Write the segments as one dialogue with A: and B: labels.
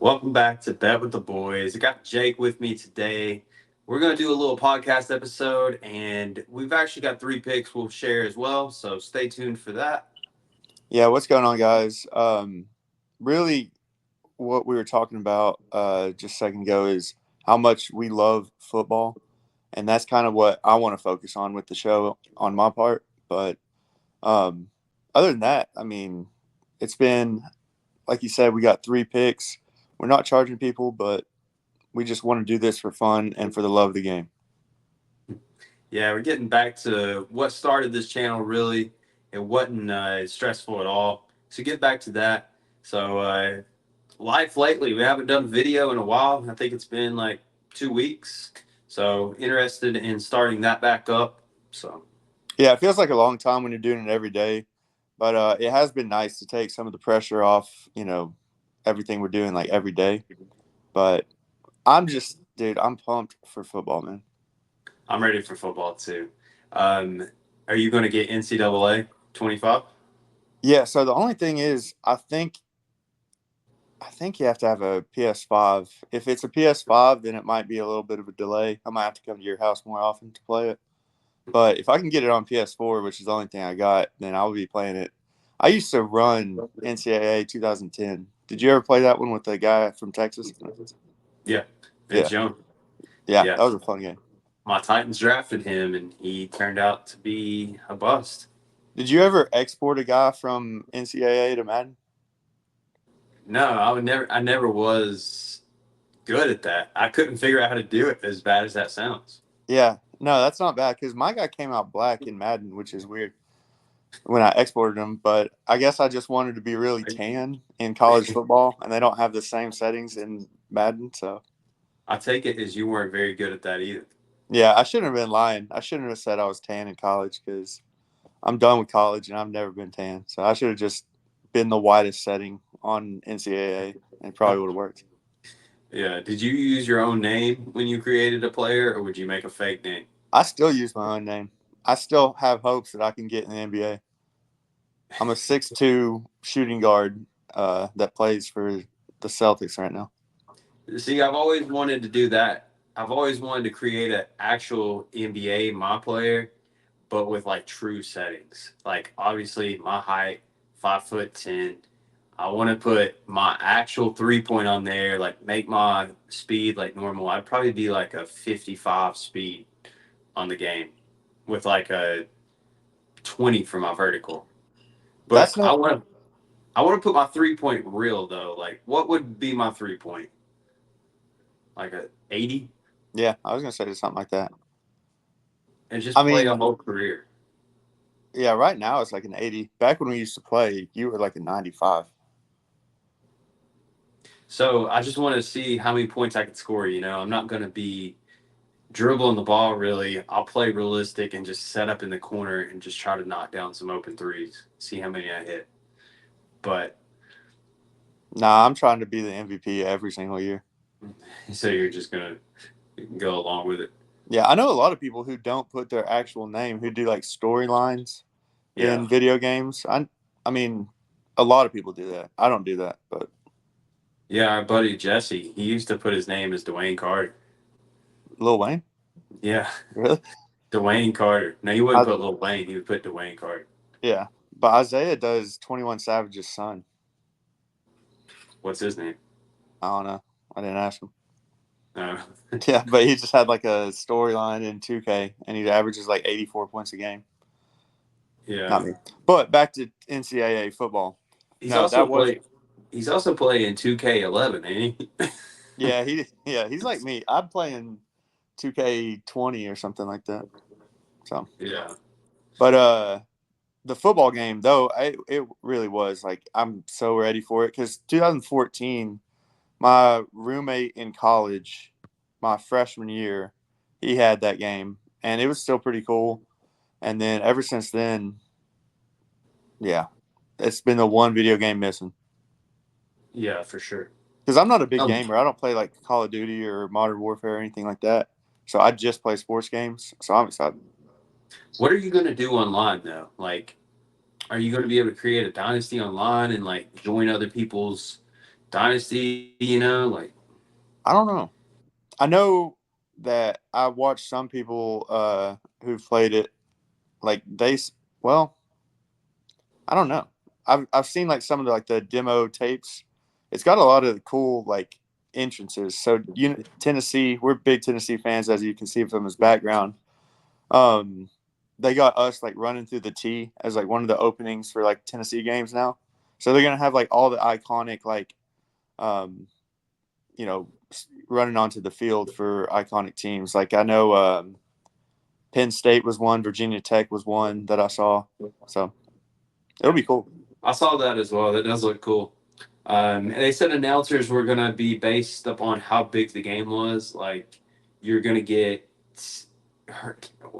A: Welcome back to Bet with the Boys. I got Jake with me today. We're going to do a little podcast episode, and we've actually got three picks we'll share as well. So stay tuned for that.
B: Yeah, what's going on, guys? Really, what we were talking about just a second ago is how much we love football, and that's kind of what I want to focus on with the show on my part. But um, other than that, I mean, it's been like you said, we got three picks. We're not charging people, but we just want to do this for fun and for the love of the game.
A: Yeah, we're getting back to what started this channel, really. It wasn't stressful at all. So get back to that. So, life lately, we haven't done video in a while. I think it's been like 2 weeks. So, interested in starting that back up. So,
B: Yeah, it feels like a long time when you're doing it every day, but it has been nice to take some of the pressure off. Everything we're doing like every day. But dude, I'm pumped for football, man.
A: I'm ready for football too. Um, are you going to get NCAA 25?
B: Yeah. So the only thing is, I think you have to have a PS5. If it's a PS5, then it might be a little bit of a delay. I might have to come to your house more often to play it. But if I can get it on PS4, which is the only thing I got, then I'll be playing it. I used to run NCAA 2010. Did you ever play that one with the guy from Texas?
A: Yeah,
B: Yeah.
A: Vince Young.
B: Yeah.
A: Yeah,
B: That was a fun game.
A: my Titans drafted him, and he turned out to be a bust.
B: Did you ever export a guy from NCAA to Madden?
A: No, I would never. I never was good at that. I couldn't figure out how to do it. As bad as that sounds.
B: Yeah. No, that's not bad because my guy came out black in Madden, which is weird when I exported him. But I guess I just wanted to be really tan in college football, and they don't have the same settings in Madden. So,
A: I take it as you weren't very good at that either.
B: yeah, I shouldn't have been lying. I shouldn't have said I was tan in college because I'm done with college and I've never been tan. So I should have just been the whitest setting on NCAA and it probably would have worked.
A: Yeah. Did you use your own name when you created a player, or would you make a fake name?
B: I still use my own name. I still have hopes that I can get in the NBA. I'm a 6'2" shooting guard that plays for the Celtics right now.
A: See, I've always wanted to do that. I've always wanted to create an actual NBA my player, but with like true settings. Like obviously my height, 5'10". I want to put my actual 3 point on there, like make my speed like normal. I'd probably be like a 55 speed on the game with like a 20 for my vertical. But
B: That's not.
A: I want to put my 3 point real though. Like what would be my 3 point? Like a 80
B: Yeah, I was gonna say something like that.
A: and just
B: I
A: play a
B: mean,
A: whole career.
B: yeah, right now it's like an 80. Back when we used to play, you were like a 95.
A: So I just want to see how many points I can score. I'm not going to be dribbling the ball really. I'll play realistic and just set up in the corner and just try to knock down some open threes, see how many I hit. But
B: Nah, I'm trying to be the MVP every single year.
A: so you're just going to go along with it.
B: Yeah, I know a lot of people who don't put their actual name, who do like storylines
A: Yeah.
B: in video games. I mean, a lot of people do that. I don't do that, but
A: Yeah, our buddy Jesse, he used to put his name as Dwayne Carter.
B: Lil Wayne,
A: Yeah,
B: really?
A: Dwayne Carter. No, he wouldn't
B: I,
A: put Lil Wayne. He would put Dwayne Carter.
B: yeah, but Isaiah does 21 Savage's son.
A: What's his name?
B: I don't know. I didn't ask him.
A: Uh,
B: Yeah, but he just had like a storyline in 2K, and he averages like 84 points a game.
A: yeah.
B: Not me. But back to NCAA football.
A: He's
B: No,
A: also
B: that was
A: played. He's also playing 2K11, ain't he?
B: he's like me. I'm playing 2K20 or something like that. So,
A: Yeah.
B: but the football game though, it really was like I'm so ready for it because 2014, my roommate in college, my freshman year, he had that game and it was still pretty cool. And then ever since then, yeah, it's been the one video game missing.
A: Yeah, for sure.
B: Because I'm not a big
A: Um,
B: gamer. I don't play like Call of Duty or Modern Warfare or anything like that. So I just play sports games. So I'm excited.
A: what are you gonna do online though? Like, are you gonna be able to create a dynasty online and like join other people's Dynasty, you know, like
B: I don't know. I know that I watched some people who played it. Like well, I don't know. I've seen like some of the demo tapes. It's got a lot of cool like entrances. So Tennessee, we're big Tennessee fans, as you can see from his background. Um, they got us like running through the T as like one of the openings for like Tennessee games now. So they're gonna have like all the iconic like um, running onto the field for iconic teams. Like I know Penn State was one, Virginia Tech was one that I saw. So it'll
A: yeah,
B: be cool.
A: I saw that as well. That does look cool. And they said announcers were gonna be based upon how big the game was. Like you're gonna get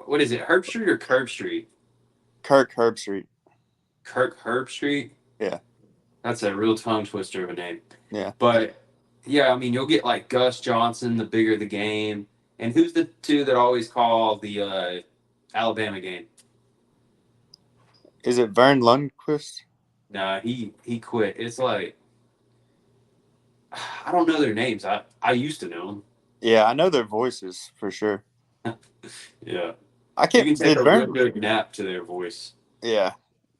A: what is it, Herb Street or Curb Street?
B: Kirk Herbstreit.
A: Kirk Herb Street.
B: Yeah,
A: That's a real tongue twister of a name.
B: yeah.
A: But yeah, I mean, you'll get like Gus Johnson, the bigger the game. And who's the two that always call the Alabama game?
B: Is it Vern Lundquist?
A: Nah, he quit. It's like I don't know their names. I used to know
B: Yeah, I know their voices for sure.
A: them. Yeah,
B: I
A: you
B: can't.
A: can take
B: Did
A: a real
B: Vern?
A: good nap to their voice.
B: Yeah,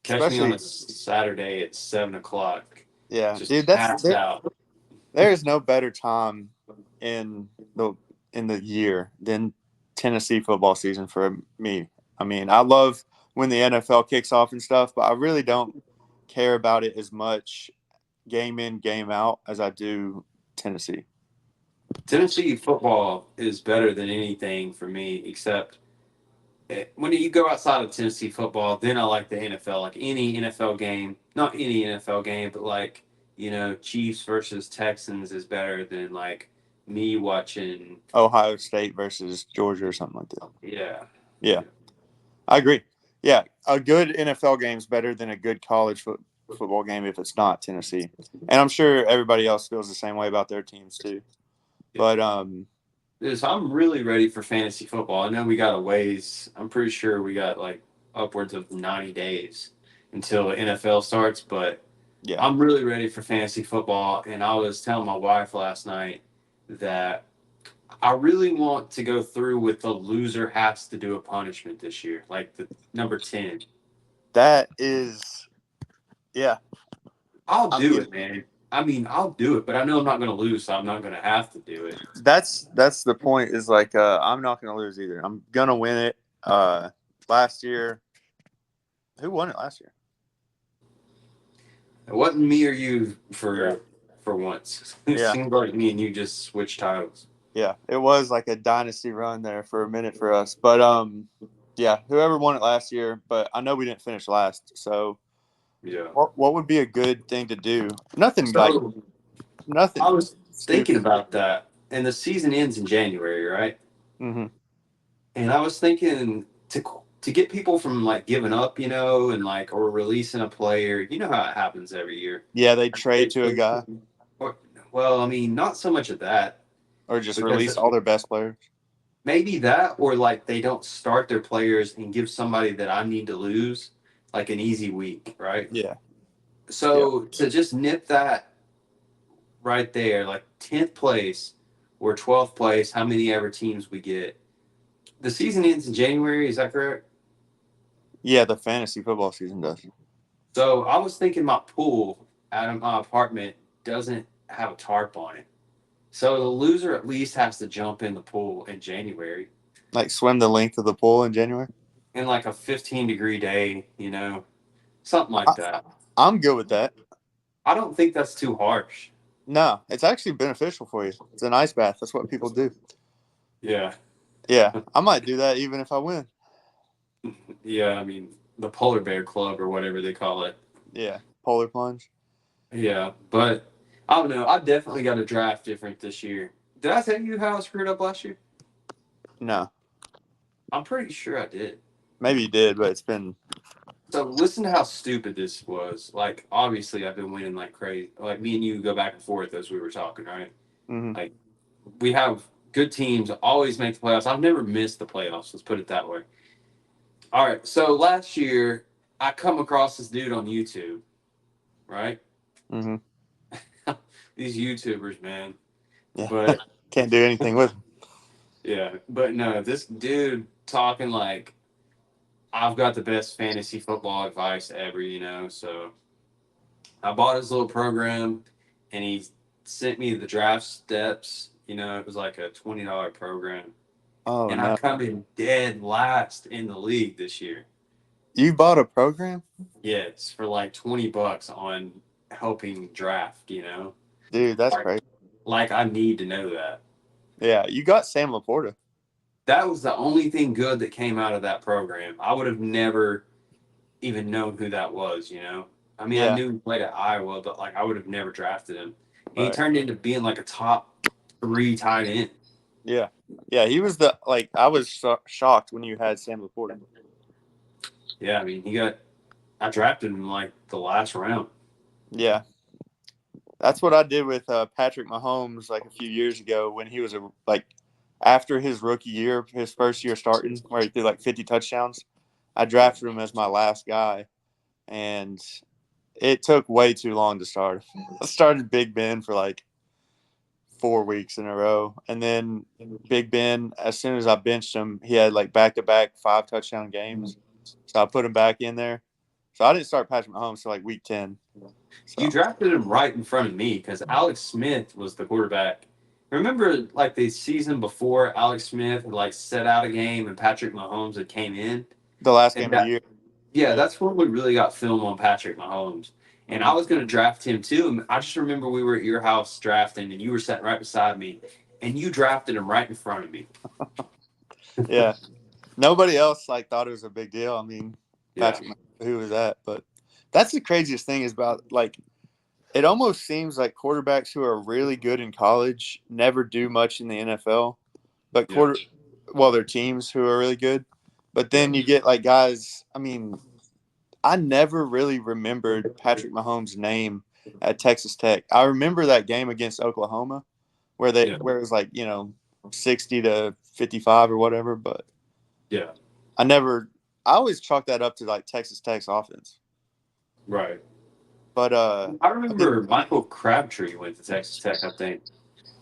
A: Catch me on
B: especially.
A: a Saturday at 7 o'clock,
B: Yeah,
A: just
B: dude.
A: passed out.
B: There is no better time in the in the year than Tennessee football season for me. I mean, I love when the NFL kicks off and stuff, but I really don't care about it as much game in, game out as I do Tennessee.
A: Tennessee football is better than anything for me, except when you go outside of Tennessee football, then I like the NFL. Like any NFL game, not any NFL game, but like Chiefs versus Texans is better than like me watching.
B: Ohio State versus Georgia or something like that.
A: Yeah,
B: Yeah, I agree. Yeah, a good NFL game is better than a good football game if it's not Tennessee. And I'm sure everybody else feels the same way about their teams too.
A: yeah.
B: But
A: So I'm really ready for fantasy football. I know we got a ways. I'm pretty sure we got like upwards of 90 days until the NFL starts, but
B: yeah,
A: I'm really ready for fantasy football. And I was telling my wife last night that I really want to go through with the loser has to do a punishment this year, like the number 10.
B: that is yeah.
A: I'll
B: I
A: do
B: mean,
A: it, man. I mean, I'll do it, but I know I'm not going to lose, so I'm not going to have to do it.
B: that's the point. Is like I'm not gonna lose either. I'm gonna win it. Last year, who won it last year?
A: It wasn't me or you
B: Yeah,
A: for once. It
B: yeah,
A: seemed like me and you just switched titles.
B: yeah. It was like a dynasty run there for a minute for us, but yeah, whoever won it last year. But I know we didn't finish last. So
A: Yeah.
B: what would be a good thing to do? Nothing like
A: So I
B: nothing
A: was thinking
B: stupid.
A: about that, and the season ends in January, right?
B: Hmm.
A: And I was thinking to get people from like giving up, and like or releasing a player. You know how it happens every year.
B: Yeah, they trade to a guy
A: Or, well, I mean, not so much of that
B: or just
A: because
B: release all their best players.
A: maybe that, or like they don't start their players and give somebody that I need to lose like an easy week, right?
B: Yeah, yeah.
A: So to just nip that right there, like 10th place or 12th place, how many ever teams we get. The season ends in January, is that correct?
B: Yeah, the fantasy football season does.
A: So I was thinking my pool out of my apartment doesn't have a tarp on it. So the loser at least has to jump in the pool in January
B: Like swim the length of the pool in January.
A: in like a 15-degree day, something like
B: I,
A: that.
B: I'm good with that.
A: I don't think that's too harsh.
B: No, it's actually beneficial for you. It's an ice bath. That's what people do.
A: Yeah.
B: Yeah, I might do that even if I win.
A: Yeah, I mean, the polar bear club or whatever they call it.
B: Yeah, polar plunge.
A: Yeah, but I don't know. I definitely got a draft different this year. Did I tell you how I screwed up last year?
B: No,
A: I'm pretty sure I did.
B: maybe you did, but it's been.
A: So listen to how stupid this was. Like, obviously, I've been winning like crazy. Like me and you go back and forth as we were talking, right?
B: Hmm.
A: Like we have good teams, always make the playoffs. I've never missed the playoffs. Let's put it that way. All right. So last year, I come across this dude on YouTube, right?
B: Hmm.
A: these YouTubers, man.
B: Yeah,
A: But
B: can't do anything with him.
A: yeah, but no, this dude talking like I've got the best fantasy football advice ever, you know. So I bought his little program, and he sent me the draft steps. You know, it was like a $20 program,
B: Oh
A: and I
B: no,
A: come in dead last in the league this year.
B: you bought a program,
A: Yes, for like $20 on helping draft. You know,
B: dude? That's
A: like
B: crazy.
A: like I need to know that.
B: Yeah, you got Sam Laporta.
A: That was the only thing good that came out of that program. I would have never even known who that was, you know? I mean, I
B: Yeah,
A: knew he played at Iowa, but like I would have never drafted him. And he
B: right.
A: turned into being like a top three tight end.
B: Yeah, yeah. He was the like. I was shocked when you had Sam Laporta.
A: Yeah, I mean, I drafted him like the last round.
B: Yeah, that's what I did with Patrick Mahomes like a few years ago when he was like after his rookie year, his first year starting, where he threw like 50 touchdowns. I drafted him as my last guy, and it took way too long to start. I started Big Ben for like 4 weeks in a row, and then Big Ben, as soon as I benched him, he had like back-to-back 5 touchdown games, so I put him back in there. So I didn't start Patrick Mahomes till like week 10.
A: You
B: So
A: drafted him right in front of me because Alex Smith was the quarterback. Remember, like the season before, Alex Smith had like set out a game and Patrick Mahomes had came in,
B: the last
A: and
B: game of the
A: that
B: year,
A: yeah,
B: yeah,
A: that's when we really got film on Patrick Mahomes. And I
B: mm-hmm.
A: was going to draft him too. And I just remember we were at your house drafting, and you were sitting right beside me, and you drafted him right in front of me.
B: Yeah. Nobody else like thought it was a big deal. I mean,
A: Yeah,
B: Patrick, who was that? But that's the craziest thing is about like it almost seems like quarterbacks who are really good in college never do much in the NFL, but
A: yeah,
B: their teams who are really good. But
A: yeah,
B: then you get like guys. I mean, I never really remembered Patrick Mahomes' name at Texas Tech. I remember that game against Oklahoma
A: yeah,
B: where it was like 60-55 or whatever, but
A: yeah.
B: I never. I always chalk that up to like Texas Tech's offense.
A: Right.
B: But
A: I
B: I think
A: remember Michael Crabtree went to Texas Tech, I think.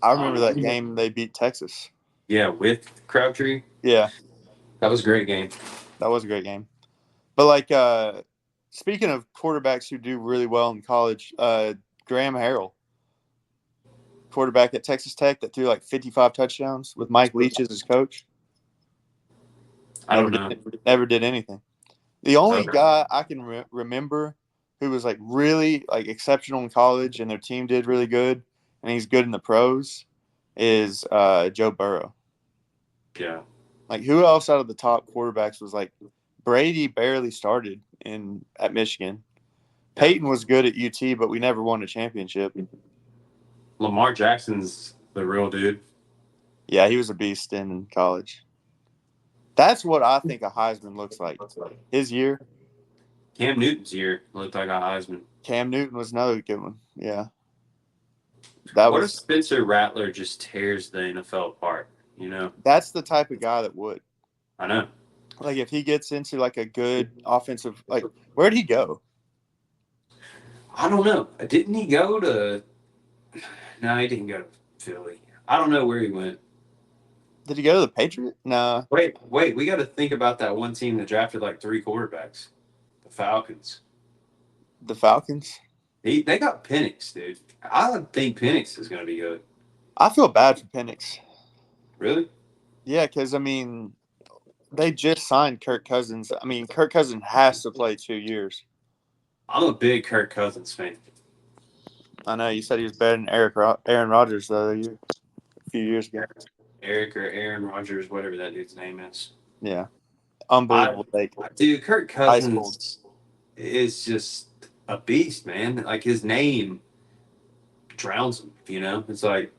B: I remember that
A: Yeah,
B: game they beat Texas.
A: yeah, with Crabtree.
B: Yeah,
A: That was a great game.
B: that was a great game. But like speaking of quarterbacks who do really well in college, Graham Harrell, quarterback at Texas Tech that threw like 55 touchdowns with Mike Leach as his coach,
A: I don't know.
B: never did anything. The only
A: Okay.
B: guy I can remember who was like really like exceptional in college and their team did really good and he's good in the pros is Joe Burrow.
A: Yeah.
B: Like who else out of the top quarterbacks was like Brady barely started in at Michigan.
A: Yeah.
B: Peyton was good at UT, but we never won a championship.
A: Lamar Jackson's the real dude.
B: Yeah, he was a beast in college. That's what I think a Heisman looks like. His year,
A: Cam Newton's year looked like a Heisman.
B: Cam Newton was another good one. Yeah, that
A: What if
B: was.
A: Spencer Rattler just tears the NFL apart? You know,
B: That's the type of guy that would.
A: I know.
B: Like if he gets into like a good offensive, like where'd he go?
A: I don't know. Didn't he go to? No, he didn't go to Philly. I don't know where he went.
B: Did he go to the Patriot? Nah,
A: Wait. We got to think about that one team that drafted like three quarterbacks, the Falcons.
B: the Falcons.
A: They got Penix, dude. I think Penix is going to be good.
B: I feel bad for Penix.
A: Really?
B: Yeah, because I mean, they just signed Kirk Cousins. I mean, Kirk Cousins has to play 2 years.
A: I'm a big Kirk Cousins fan.
B: I know you said he was better than Aaron Rodgers though a few years ago.
A: Eric or Aaron Rodgers, whatever that dude's name is.
B: Yeah,
A: I,
B: unbelievable take.
A: dude, Kirk
B: Ice cold.
A: Cousins is just a beast, man. Like his name drowns him. You know, it's like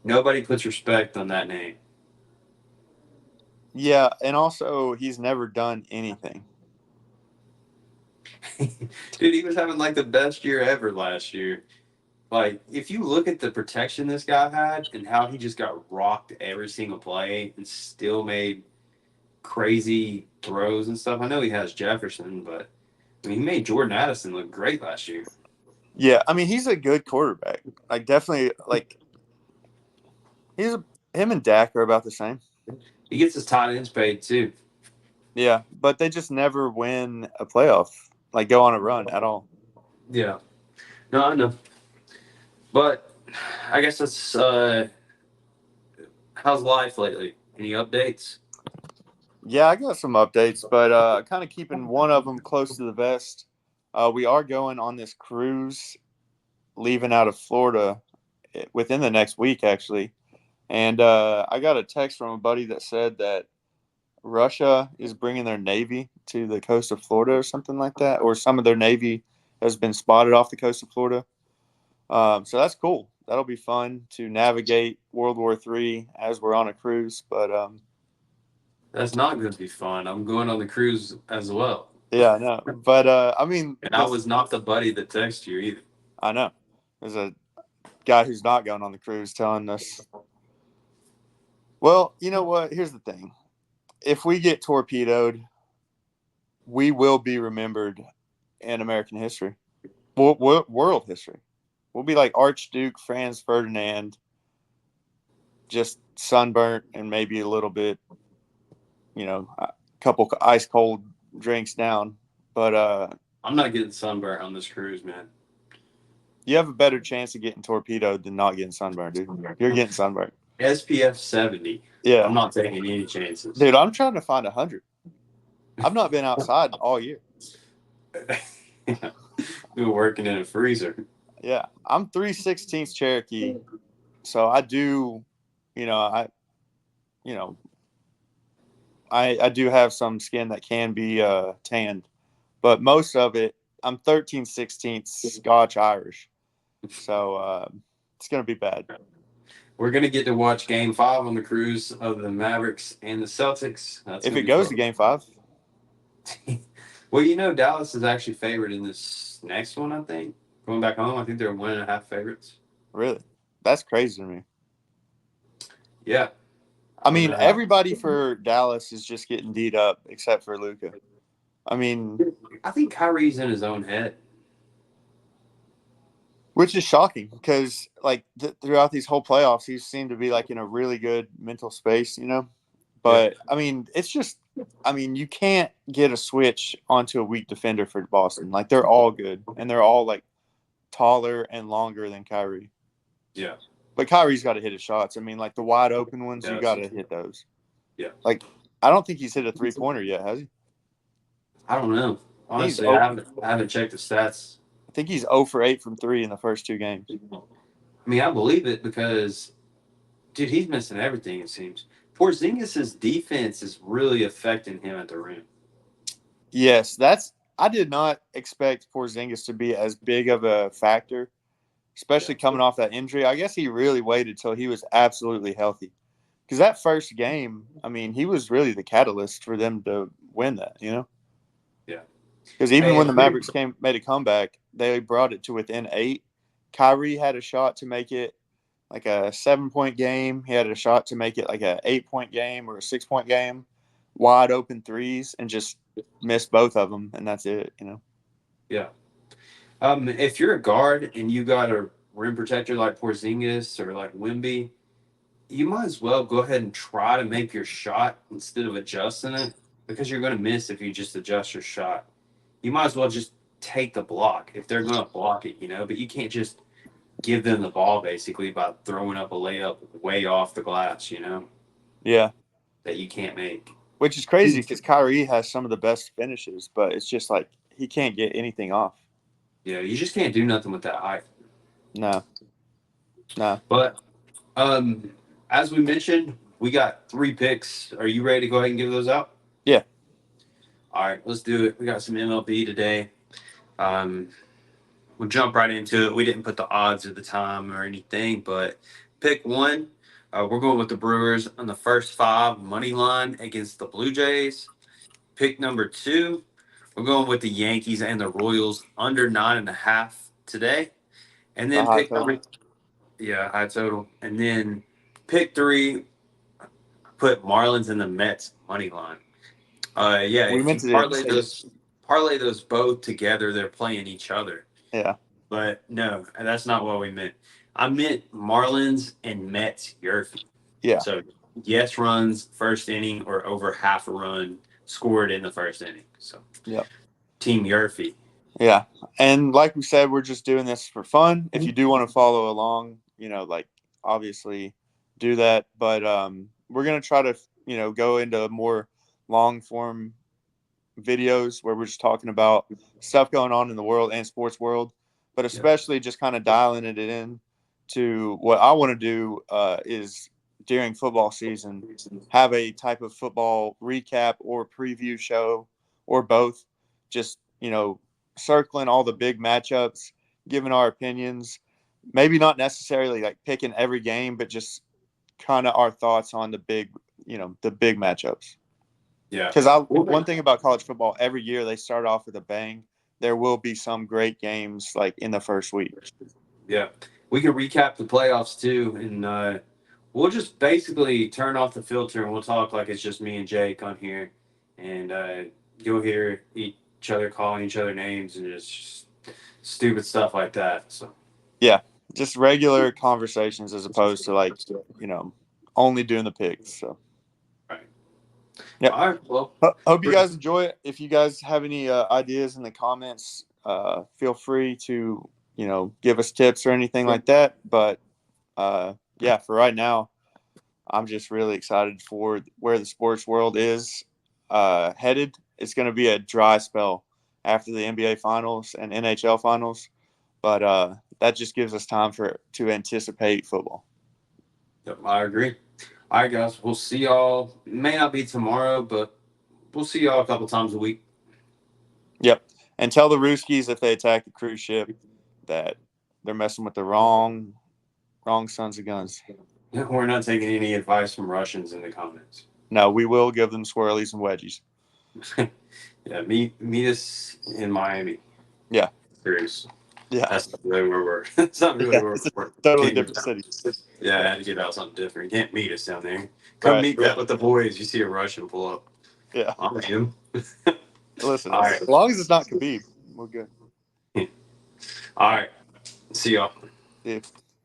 A: nobody puts respect on that name.
B: Yeah, and also he's never done anything.
A: Dude, he was having like the best year ever last year. Like, if you look at the protection this guy had and how he just got rocked every single play and still made crazy throws and stuff. I know he has Jefferson, but I mean, he made Jordan Addison look great last year.
B: Yeah, I mean he's a good quarterback. Like definitely, like him and Dak are about the same.
A: He gets his tight ends paid too.
B: Yeah, but they just never win a playoff, like go on a run at all.
A: Yeah. No, I know. But I guess that's how's life lately? Any updates?
B: Yeah, I got some updates, but kind of keeping one of them close to the vest. We are going on this cruise, leaving out of Florida within the next week, actually. And I got a text from a buddy that said that Russia is bringing their navy to the coast of Florida or something like that, or some of their navy has been spotted off the coast of Florida. So that's cool. That'll be fun to navigate World War III as we're on a cruise. But
A: That's not going to be fun. I'm going on the cruise as well.
B: yeah, I know. But I mean,
A: And I was not the buddy that texted you either.
B: I know there's a guy who's not going on the cruise telling us. Well, you know what? Here's the thing: if we get torpedoed, we will be remembered in American history, world history. We'll be like Archduke Franz Ferdinand, just sunburnt and maybe a little bit, a couple ice cold drinks down. But
A: I'm not getting sunburned on this cruise, man.
B: you have a better chance of getting torpedoed than not getting sunburned, dude. You're getting sunburned.
A: SPF 70.
B: Yeah,
A: I'm not taking any chances.
B: dude. I'm trying to find 100. I've not been outside all year.
A: We're working in a freezer.
B: Yeah, I'm 3/16 Cherokee, so I do, you know, I, you know, I do have some skin that can be tanned, but most of it, I'm 13/16 Scotch Irish, so it's gonna be bad.
A: We're gonna get to watch Game 5 on the cruise of the Mavericks and the Celtics. That's
B: If
A: gonna
B: it
A: be
B: goes to
A: fun.
B: Game 5,
A: Well, Dallas is actually favored in this next one. I think going back home, I think they're 1.5 favorites.
B: really, that's crazy to me.
A: Yeah,
B: I
A: one
B: mean,
A: and a half.
B: everybody for Dallas is just getting beat up except for Luka. I mean,
A: I think Kyrie's in his own head.
B: which is shocking because like throughout these whole playoffs, he seemed to be like in a really good mental space.
A: Yeah,
B: But I mean, it's just, I mean, you can't get a switch onto a weak defender for Boston. Like they're all good and they're all like taller and longer than Kyrie.
A: yeah,
B: But Kyrie's got to hit his shots. I mean, like the wide open ones, you got
A: yes,
B: to hit those.
A: yeah.
B: Like I don't think he's hit a 3-pointer yet, has he?
A: I don't know.
B: I think he's
A: Honestly,
B: 0,
A: I haven't checked the stats.
B: I think he's 0 for 8 from 3 in the first 2 games.
A: I mean, I believe it because, dude, he's missing everything. It seems Porzingis' defense is really affecting him at the rim.
B: Yes, I did not expect Porzingis to be as big of a factor,
A: Yeah,
B: especially coming off that injury. I guess he really waited till he was absolutely healthy. Because that first game, I mean, he was really the catalyst for them to win that.
A: yeah.
B: Because even
A: Hey,
B: when the Mavericks made a comeback, they brought it to within 8. Kyrie had a shot to make it like a 7-point game. He had a shot to make it like a 8-point game or a 6-point game, wide open threes, and just missed both of them, and that's it.
A: yeah. If you're a guard and you got a rim protector like Porzingis or like Wimby, you might as well go ahead and try to make your shot instead of adjusting it because you're going to miss if you just adjust your shot. You might as well just take the block if they're going to block it. But you can't just give them the ball basically by throwing up a layup way off the glass,
B: Yeah,
A: that you can't make.
B: which is crazy because Kyrie has some of the best finishes, but it's just like he can't get anything off.
A: Yeah, you just can't do nothing with that height.
B: No, no.
A: But um, as we mentioned, we got 3 picks. Are you ready to go ahead and give those out?
B: Yeah.
A: All right, let's do it. We got some MLB today. Um, we'll jump right into it. We didn't put the odds at the time or anything, but pick one. We're going with the Brewers on the first 5 money line against the Blue Jays. Pick number 2. We're going with the Yankees and the Royals under 9.5 today. And
B: The
A: then
B: high
A: pick
B: total.
A: number, yeah, high total. And then pick 3, put Marlins and the Mets money line. Yeah,
B: We
A: if
B: meant
A: you
B: to say,
A: parlay those both together, they're playing each other.
B: yeah.
A: But no, that's not what we meant. I meant Marlins and Mets Yerfy.
B: Yeah.
A: So yes runs first inning or over half a run scored in the first inning. So
B: Yep.
A: Team Yerfy.
B: Yeah. And like we said, we're just doing this for fun. If you do want to follow along, like obviously do that. But we're going to try to, go into more long form videos where we're just talking about stuff going on in the world and sports world, but especially just kind of dialing it in to what I want to do is during football season, have a type of football recap or preview show or both, just, circling all the big matchups, giving our opinions, maybe not necessarily like picking every game, but just kind of our thoughts on the big matchups.
A: Yeah.
B: Because one thing about college football, every year they start off with a bang. There will be some great games like in the first week.
A: Yeah. We can recap the playoffs too, and we'll just basically turn off the filter and we'll talk like it's just me and Jake on here, and you'll hear each other calling each other names and just stupid stuff like that. So
B: Yeah, just regular conversations as opposed to like only doing the picks. So
A: right.
B: yeah,
A: All right. Well,
B: hope you guys enjoy it. If you guys have any ideas in the comments, feel free to give us tips or anything like that. But yeah, for right now, I'm just really excited for where the sports world is headed. It's going to be a dry spell after the NBA finals and NHL finals, but that just gives us time to anticipate football.
A: yep, I agree. All right, guys. We'll see y'all. May not be tomorrow, but we'll see y'all a couple times a week.
B: Yep. And tell the Ruskies if they attack the cruise ship that they're messing with the wrong sons of guns.
A: We're not taking any advice from Russians in the comments.
B: No, we will give them swirlies and wedgies.
A: Yeah, meet us in Miami.
B: Yeah.
A: Cruise.
B: Yeah.
A: That's not really where we're. That's not really
B: Yeah,
A: where
B: it's a
A: we're.
B: totally different city.
A: Yeah, I had to get out something different. You can't meet us down there. Come
B: Right.
A: meet that with the boys. You see a Russian pull up.
B: Yeah.
A: I'm him.
B: Listen,
A: All right.
B: as long as it's not Khabib, we're good.
A: All right. See y'all.
B: See you.